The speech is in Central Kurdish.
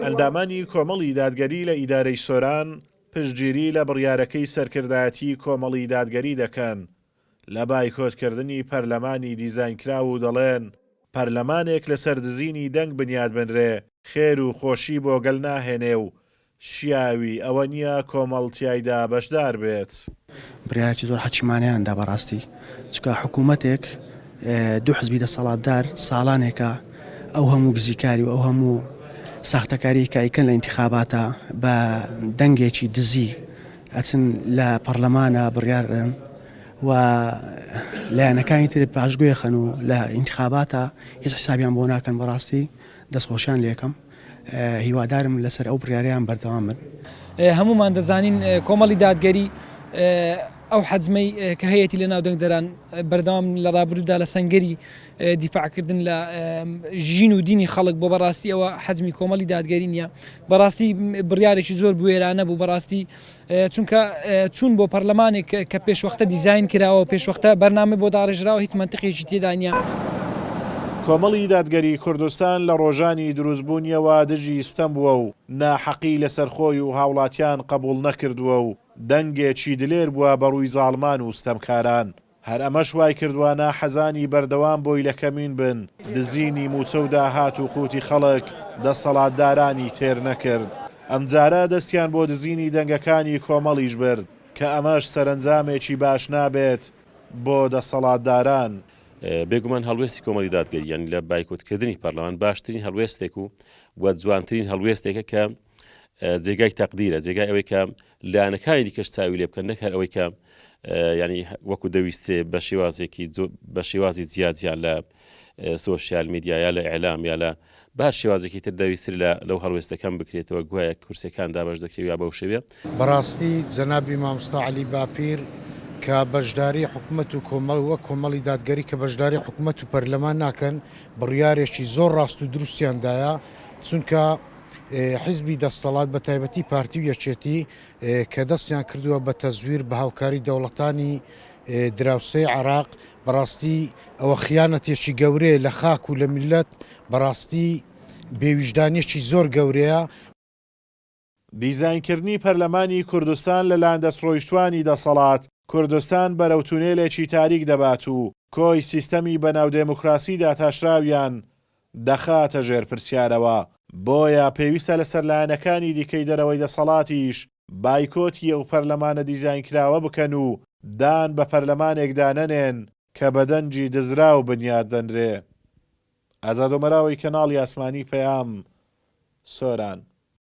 ئەندامانی کۆمەڵی دادگەری لە ئیدارەی سۆران پشتگیری لە بڕیارەکەی سەرکردایەتی کۆمەڵی دادگەری دەکەن لە بایکۆتکردنی پەرلەمانی دیزاینکرا و دەڵێن پەرلەمانێک لە سەردزینی دەنگ بنیاد بنرێ خێر و خۆشی بۆ گەل ناهێنێ و شیاوی ئەوە نییە کۆمەڵتیایدا بەشدار بێت. بڕیارێکی زۆر حەچیمانەیاندا بەڕاستی چکە حکوومەتێک دوو حزبی دەسەڵاتدار ساڵانێکە ئەو هەموو گزیکاری و ئەو هەموو ساختەکاری کایکەن لە ئینتیخاباتە بە دەنگێکی دزی ئەچن لە پەرلەمانە بڕیارن و لایەنەکانی تر پاشگوێ خەن و لە ئینتیخاباتە هیچ حسابیان بۆ ناکەن بەڕاستی دەستخۆشیان لێکم هیوادارم لەسەر ئەو بڕیاریان بەردەوام بن. هەمومان دەزانین کۆمەڵی دادگەری ئەو حەجمەی کە هەیەی لە ناودەنگدەران بەردەوام لە ڕابردوودا لە سەنگەری دیفاعکردن لە ژین و دینی خەڵک بۆ بەڕاستی ئەوە حەجمی کۆمەڵی دادگەری نییە بەڕاستی بڕیارێکی زۆر بوێرانە بوو بەڕاستی چونکە چوون بۆ پەرلەمانێک کە پێشوەختە دیزاین کراوە و پێشوەختە بەرنامە بۆ داڕێژراوە هیچ منتیقێکی تێدا نییە. کۆمەڵی دادگەری کوردستان لە ڕۆژانی دروستبوونیەوە دژی ستەم بووە و ناحەقی لەسەرخۆی و هاوڵاتیان قبول نەکردووە و دەنگێکی دلێر بووە بەڕووی زاڵمان و ستەمکاران. هەر ئەمەش وای کردوانە حەزانی بەردەوام بۆی لە کەمین بن دزینی موچە و داهات و قوتی خەڵک دەسەڵاتدارانی تێر نەکرد. ئەمجارە دەستیان بۆ دزینی دەنگەکانی کۆمەڵیش برد کە ئەمەش سەرنجامێکی باش نابێت بۆ دەسەڵاتداران. بێگومان هەڵوێستی کۆمەڵی دادگەریان لە بایکۆتکردنی پەرلەمان باشترین هەڵوێستێک و جوانترین هەڵوێستێکە کە جێگای تەقدیرە جێگای ئەوەی کە لایەنەکانی دیکەش چاوی لێ بکەن نەکار ئەوەی کە ینی وەکو دەویستێ بە شێوازی زیادیان لە سۆشیال میدیا یا لە ئیعلام یا لە باش شێوازێکی تر دەویستتر لەو هەڵوێستەکەم بکرێتەوە گوایە کورسەکان دابەش دەکرێت یا بەو شێوێ. بەڕاستی جەنابی مامۆستا عەلی باپیر کە بەشداری حکوومەت و کۆمەڵ وە کۆمەڵی دادگەری کە بەشداری حکوومەت و پەرلەمان ناکەن بڕیارێکی زۆر ڕاست و دروستیاندایە چونکە حیزبی دەسەڵات بە تایبەتی پارتی و یەکێتی کە دەستیان کردووە بە تەزویر بە هاوکاری دەوڵەتانی دراوسەی عێراق بەڕاستی ئەوە خیانەتێکی گەورەیە لە خاک و لە میلەت بەڕاستی بێویژدانێکی زۆر گەورەیە. دیزاینکردنی پەرلەمانی کوردستان لەلایەن دەستڕۆیشتوانی دەسەڵات کوردستان بەرەو تونێلێکی تاریک دەبات و کۆی سیستەمی بەناو دێموکراسیدا تاشراویان دەخاتە ژێر پرسیارەوە. بۆیە پێویستە لە سەرلایەنەکانی دیکەی دەرەوەی دەسەڵاتیش بایکۆتی ئەو پەرلەمانە دیزاینکراوە بکەن و دان بە پەرلەمانێکدا نەنێن کە بەدەنجی دزرا و بنیاد دەنرێ. ئازاد ومەراوی کەناڵی ئاسمانی پەیام سۆران.